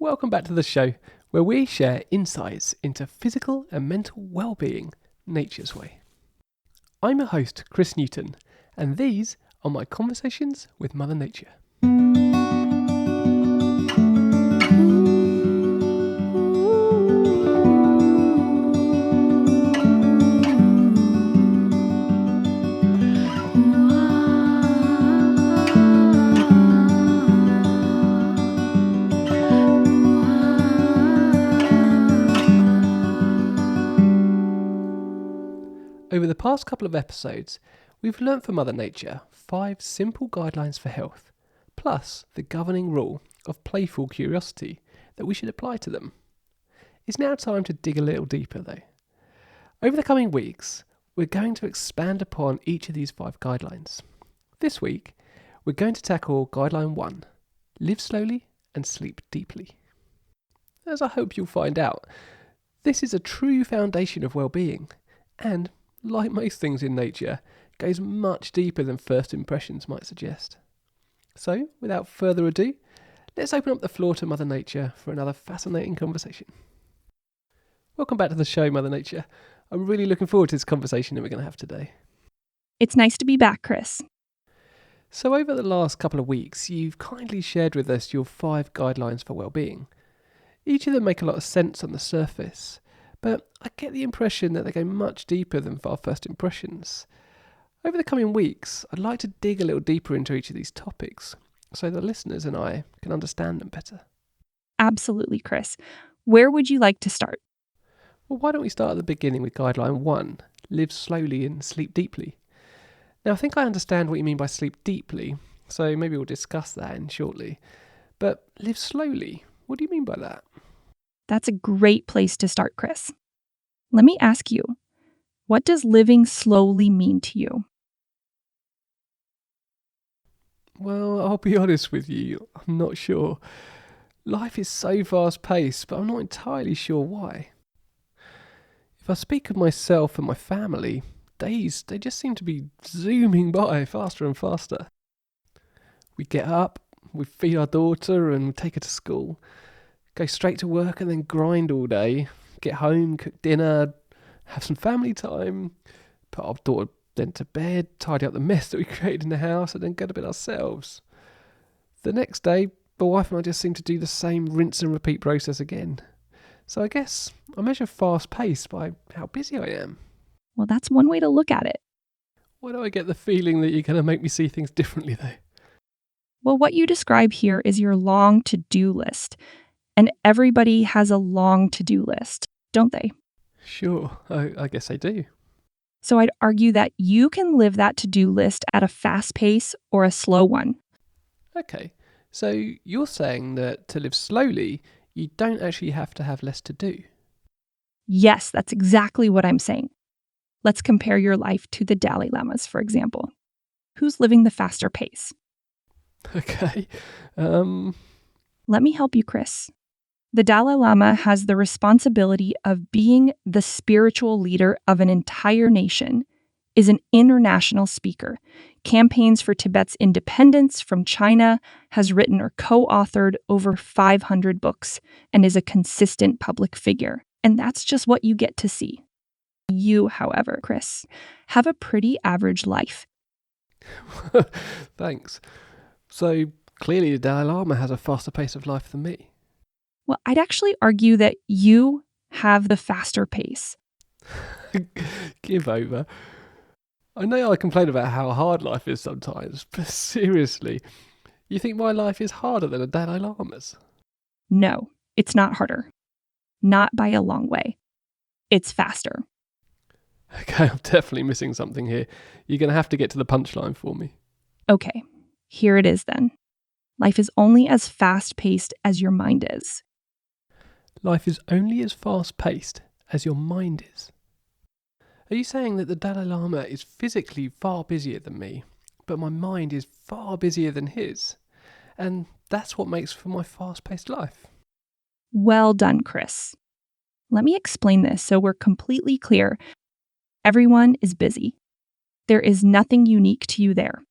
Welcome back to the show, where we share insights into physical and mental well-being nature's way. I'm your host, Chris Newton, and these are my conversations with Mother Nature. Over the past couple of episodes, we've learnt from Mother Nature 5 simple guidelines for health, plus the governing rule of playful curiosity that we should apply to them. It's now time to dig a little deeper though. Over the coming weeks, we're going to expand upon each of these 5 guidelines. This week, we're going to tackle Guideline 1, live slowly and sleep deeply. As I hope you'll find out, this is a true foundation of well-being, and like most things in nature, goes much deeper than first impressions might suggest. So, without further ado, let's open up the floor to Mother Nature for another fascinating conversation. Welcome back to the show, Mother Nature. I'm really looking forward to this conversation that we're going to have today. It's nice to be back, Chris. So over the last couple of weeks, you've kindly shared with us your 5 guidelines for well-being. Each of them make a lot of sense on the surface, but I get the impression that they go much deeper than our first impressions. Over the coming weeks, I'd like to dig a little deeper into each of these topics so the listeners and I can understand them better. Absolutely, Chris. Where would you like to start? Well, why don't we start at the beginning with Guideline 1, live slowly and sleep deeply. Now, I think I understand what you mean by sleep deeply, so maybe we'll discuss that in shortly. But live slowly, what do you mean by that? That's a great place to start, Chris. Let me ask you, what does living slowly mean to you? Well, I'll be honest with you, I'm not sure. Life is so fast-paced, but I'm not entirely sure why. If I speak of myself and my family, days, they just seem to be zooming by faster and faster. We get up, we feed our daughter and take her to school, go straight to work and then grind all day, get home, cook dinner, have some family time, put our daughter then to bed, tidy up the mess that we created in the house, and then go to bed ourselves. The next day, my wife and I just seem to do the same rinse and repeat process again. So I guess I measure fast pace by how busy I am. Well, that's one way to look at it. Why do I get the feeling that you're going to make me see things differently though? Well, what you describe here is your long to-do list. And everybody has a long to-do list, don't they? Sure, I guess I do. So I'd argue that you can live that to-do list at a fast pace or a slow one. Okay, so you're saying that to live slowly, you don't actually have to have less to do. Yes, that's exactly what I'm saying. Let's compare your life to the Dalai Lama's, for example. Who's living the faster pace? Okay, Let me help you, Chris. The Dalai Lama has the responsibility of being the spiritual leader of an entire nation, is an international speaker, campaigns for Tibet's independence from China, has written or co-authored over 500 books, and is a consistent public figure. And that's just what you get to see. You, however, Chris, have a pretty average life. Thanks. So clearly the Dalai Lama has a faster pace of life than me. Well, I'd actually argue that you have the faster pace. Give over. I know I complain about how hard life is sometimes, but seriously, you think my life is harder than a Dalai Lama's? No, it's not harder. Not by a long way. It's faster. Okay, I'm definitely missing something here. You're going to have to get to the punchline for me. Okay, here it is then. Life is only as fast-paced as your mind is. Life is only as fast-paced as your mind is. Are you saying that the Dalai Lama is physically far busier than me, but my mind is far busier than his? And that's what makes for my fast-paced life? Well done, Chris. Let me explain this so we're completely clear. Everyone is busy. There is nothing unique to you there.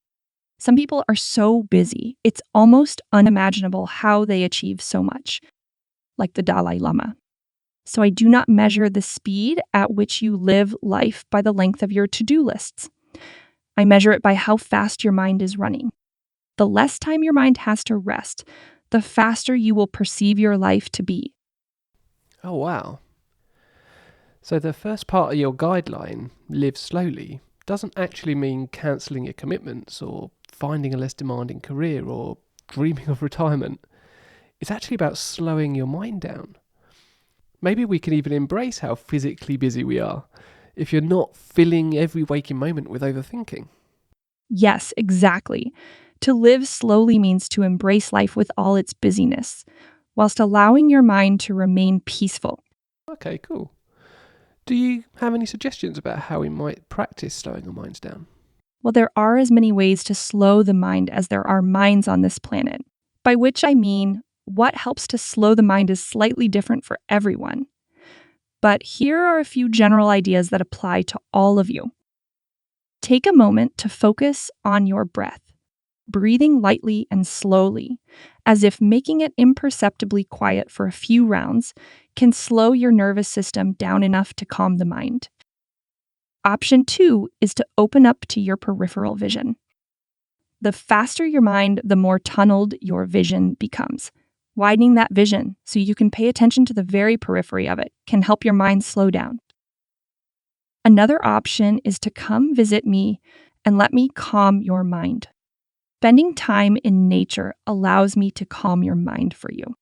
Some people are so busy, it's almost unimaginable how they achieve so much. like the Dalai Lama. So I do not measure the speed at which you live life by the length of your to-do lists. I measure it by how fast your mind is running. The less time your mind has to rest, the faster you will perceive your life to be. Oh, wow. So the first part of your guideline, live slowly, doesn't actually mean cancelling your commitments or finding a less demanding career or dreaming of retirement. It's actually about slowing your mind down. Maybe we can even embrace how physically busy we are if you're not filling every waking moment with overthinking. Yes, exactly. To live slowly means to embrace life with all its busyness, whilst allowing your mind to remain peaceful. Okay, cool. Do you have any suggestions about how we might practice slowing our minds down? Well, there are as many ways to slow the mind as there are minds on this planet, by which I mean what helps to slow the mind is slightly different for everyone. But here are a few general ideas that apply to all of you. Take a moment to focus on your breath, breathing lightly and slowly, as if making it imperceptibly quiet for a few rounds can slow your nervous system down enough to calm the mind. Option 2 is to open up to your peripheral vision. The faster your mind, the more tunneled your vision becomes. Widening that vision so you can pay attention to the very periphery of it can help your mind slow down. Another option is to come visit me and let me calm your mind. Spending time in nature allows me to calm your mind for you.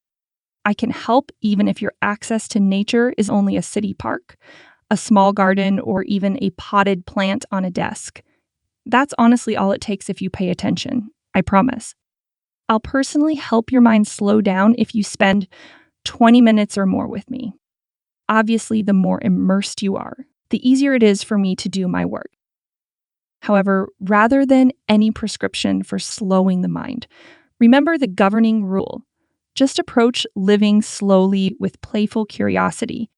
I can help even if your access to nature is only a city park, a small garden, or even a potted plant on a desk. That's honestly all it takes if you pay attention, I promise. I'll personally help your mind slow down if you spend 20 minutes or more with me. Obviously, the more immersed you are, the easier it is for me to do my work. However, rather than any prescription for slowing the mind, remember the governing rule. Just approach living slowly with playful curiosity.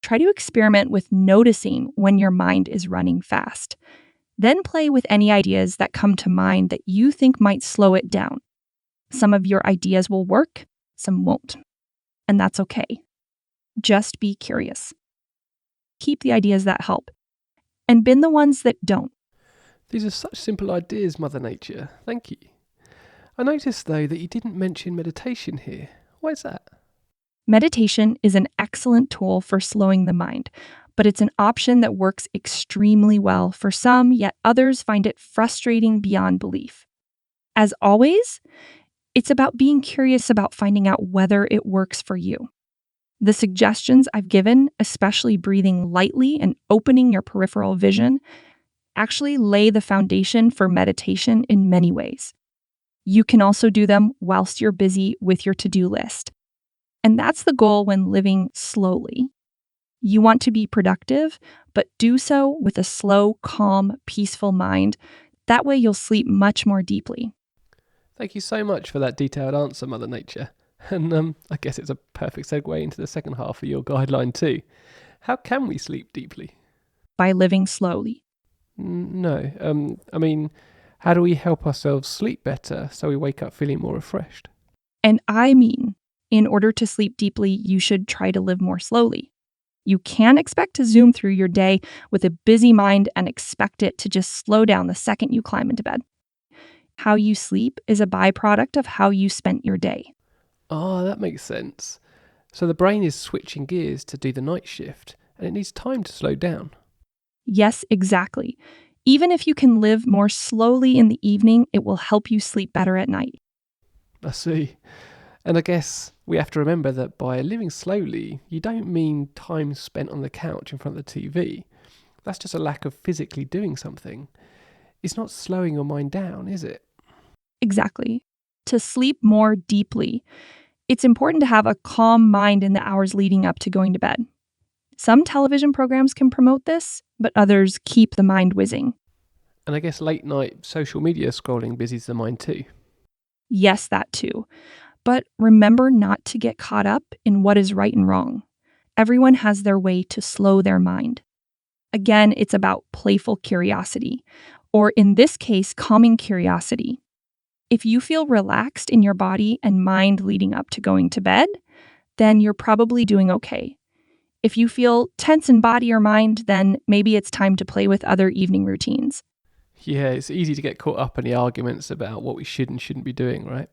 Try to experiment with noticing when your mind is running fast. Then play with any ideas that come to mind that you think might slow it down. Some of your ideas will work, some won't. And that's okay. Just be curious. Keep the ideas that help, and bin the ones that don't. These are such simple ideas, Mother Nature. Thank you. I noticed, though, that you didn't mention meditation here. Why is that? Meditation is an excellent tool for slowing the mind, but it's an option that works extremely well for some, yet others find it frustrating beyond belief. As always, it's about being curious about finding out whether it works for you. The suggestions I've given, especially breathing lightly and opening your peripheral vision, actually lay the foundation for meditation in many ways. You can also do them whilst you're busy with your to-do list. And that's the goal when living slowly. You want to be productive, but do so with a slow, calm, peaceful mind. That way you'll sleep much more deeply. Thank you so much for that detailed answer, Mother Nature. And I guess it's a perfect segue into the second half of your guideline too. How can we sleep deeply? By living slowly. No, I mean, how do we help ourselves sleep better so we wake up feeling more refreshed? And I mean, in order to sleep deeply, you should try to live more slowly. You can't expect to zoom through your day with a busy mind and expect it to just slow down the second you climb into bed. How you sleep is a byproduct of how you spent your day. Ah, that makes sense. So the brain is switching gears to do the night shift, and it needs time to slow down. Yes, exactly. Even if you can live more slowly in the evening, it will help you sleep better at night. I see. And I guess we have to remember that by living slowly, you don't mean time spent on the couch in front of the TV. That's just a lack of physically doing something. It's not slowing your mind down, is it? Exactly. To sleep more deeply, it's important to have a calm mind in the hours leading up to going to bed. Some television programs can promote this, but others keep the mind whizzing. And I guess late night social media scrolling busies the mind too. Yes, that too. But remember not to get caught up in what is right and wrong. Everyone has their way to slow their mind. Again, it's about playful curiosity, or in this case, calming curiosity. If you feel relaxed in your body and mind leading up to going to bed, then you're probably doing okay. If you feel tense in body or mind, then maybe it's time to play with other evening routines. Yeah, it's easy to get caught up in the arguments about what we should and shouldn't be doing, right?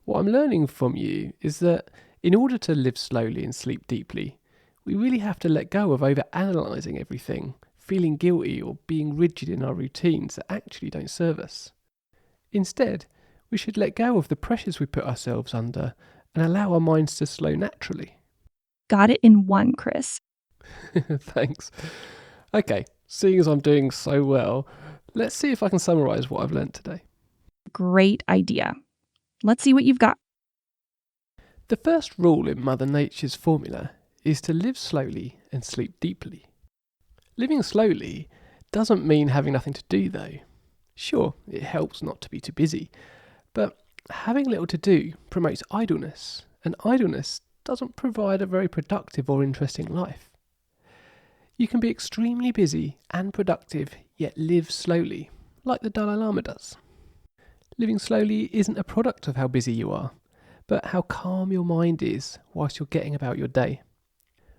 What I'm learning from you is that in order to live slowly and sleep deeply, we really have to let go of over-analysing everything, feeling guilty or being rigid in our routines that actually don't serve us. Instead, we should let go of the pressures we put ourselves under and allow our minds to slow naturally. Got it in one, Chris. Thanks. Okay, seeing as I'm doing so well, let's see if I can summarise what I've learnt today. Great idea. Let's see what you've got. The first rule in Mother Nature's formula is to live slowly and sleep deeply. Living slowly doesn't mean having nothing to do though. Sure, it helps not to be too busy, but having little to do promotes idleness, and idleness doesn't provide a very productive or interesting life. You can be extremely busy and productive, yet live slowly, like the Dalai Lama does. Living slowly isn't a product of how busy you are, but how calm your mind is whilst you're getting about your day.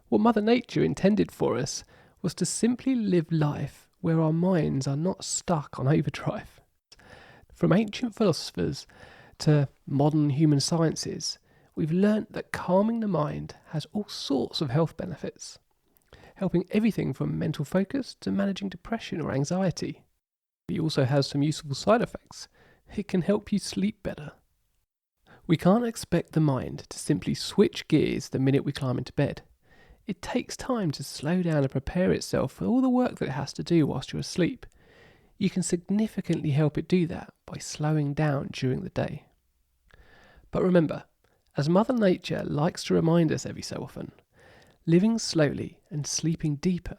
What Mother Nature intended for us was to simply live life where our minds are not stuck on overdrive. From ancient philosophers to modern human sciences, we've learnt that calming the mind has all sorts of health benefits, helping everything from mental focus to managing depression or anxiety. It also has some useful side effects. It can help you sleep better. We can't expect the mind to simply switch gears the minute we climb into bed. It takes time to slow down and prepare itself for all the work that it has to do whilst you're asleep. You can significantly help it do that by slowing down during the day. But remember, as Mother Nature likes to remind us every so often, living slowly and sleeping deeper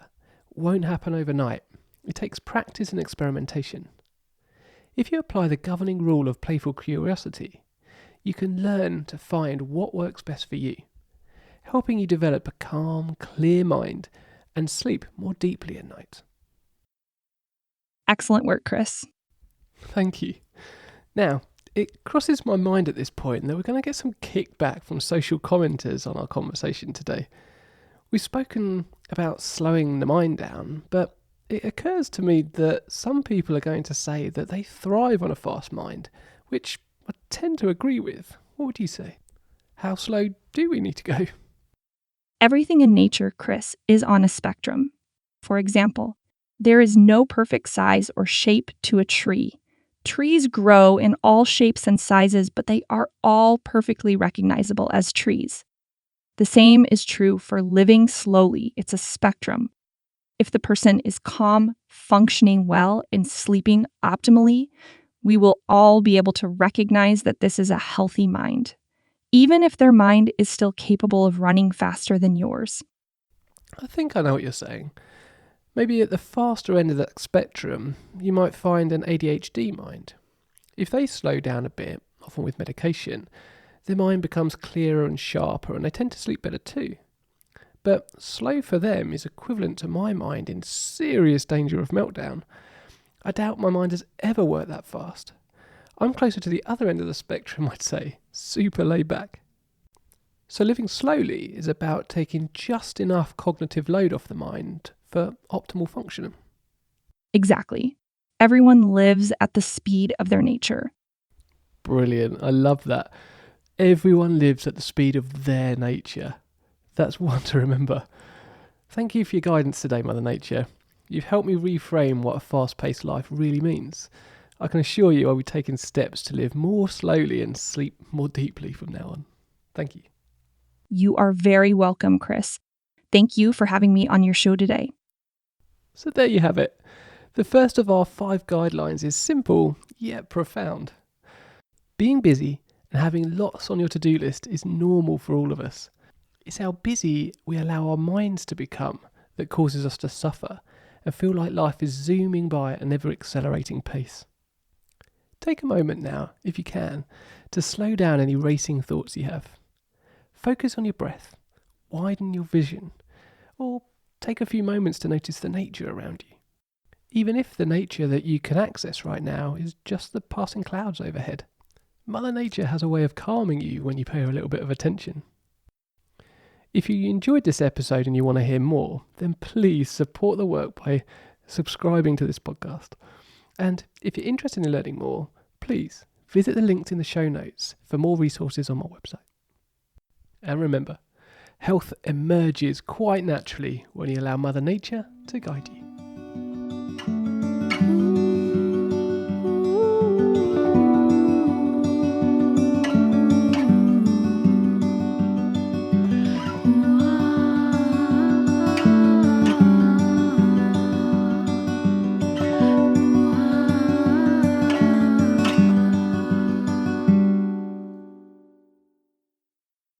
won't happen overnight. It takes practice and experimentation. If you apply the governing rule of playful curiosity, you can learn to find what works best for you, helping you develop a calm, clear mind and sleep more deeply at night. Excellent work, Chris. Thank you. Now, it crosses my mind at this point that we're going to get some kickback from social commenters on our conversation today. We've spoken about slowing the mind down, but it occurs to me that some people are going to say that they thrive on a fast mind, which I tend to agree with. What would you say? How slow do we need to go? Everything in nature, Chris, is on a spectrum. For example, there is no perfect size or shape to a tree. Trees grow in all shapes and sizes, but they are all perfectly recognizable as trees. The same is true for living slowly. It's a spectrum. If the person is calm, functioning well, and sleeping optimally, we will all be able to recognize that this is a healthy mind, even if their mind is still capable of running faster than yours. I think I know what you're saying. Maybe at the faster end of that spectrum, you might find an ADHD mind. If they slow down a bit, often with medication, their mind becomes clearer and sharper and they tend to sleep better too. But slow for them is equivalent to my mind in serious danger of meltdown. I doubt my mind has ever worked that fast. I'm closer to the other end of the spectrum, I'd say, super laid back. So living slowly is about taking just enough cognitive load off the mind for optimal functioning. Exactly. Everyone lives at the speed of their nature. Brilliant. I love that. Everyone lives at the speed of their nature. That's one to remember. Thank you for your guidance today, Mother Nature. You've helped me reframe what a fast-paced life really means. I can assure you I'll be taking steps to live more slowly and sleep more deeply from now on. Thank you. You are very welcome, Chris. Thank you for having me on your show today. So there you have it. The first of our 5 guidelines is simple yet profound. Being busy and having lots on your to-do list is normal for all of us. It's how busy we allow our minds to become that causes us to suffer and feel like life is zooming by at an ever-accelerating pace. Take a moment now, if you can, to slow down any racing thoughts you have. Focus on your breath, widen your vision, or take a few moments to notice the nature around you. Even if the nature that you can access right now is just the passing clouds overhead, Mother Nature has a way of calming you when you pay her a little bit of attention. If you enjoyed this episode and you want to hear more, then please support the work by subscribing to this podcast. And if you're interested in learning more, please visit the links in the show notes for more resources on my website. And remember, health emerges quite naturally when you allow Mother Nature to guide you.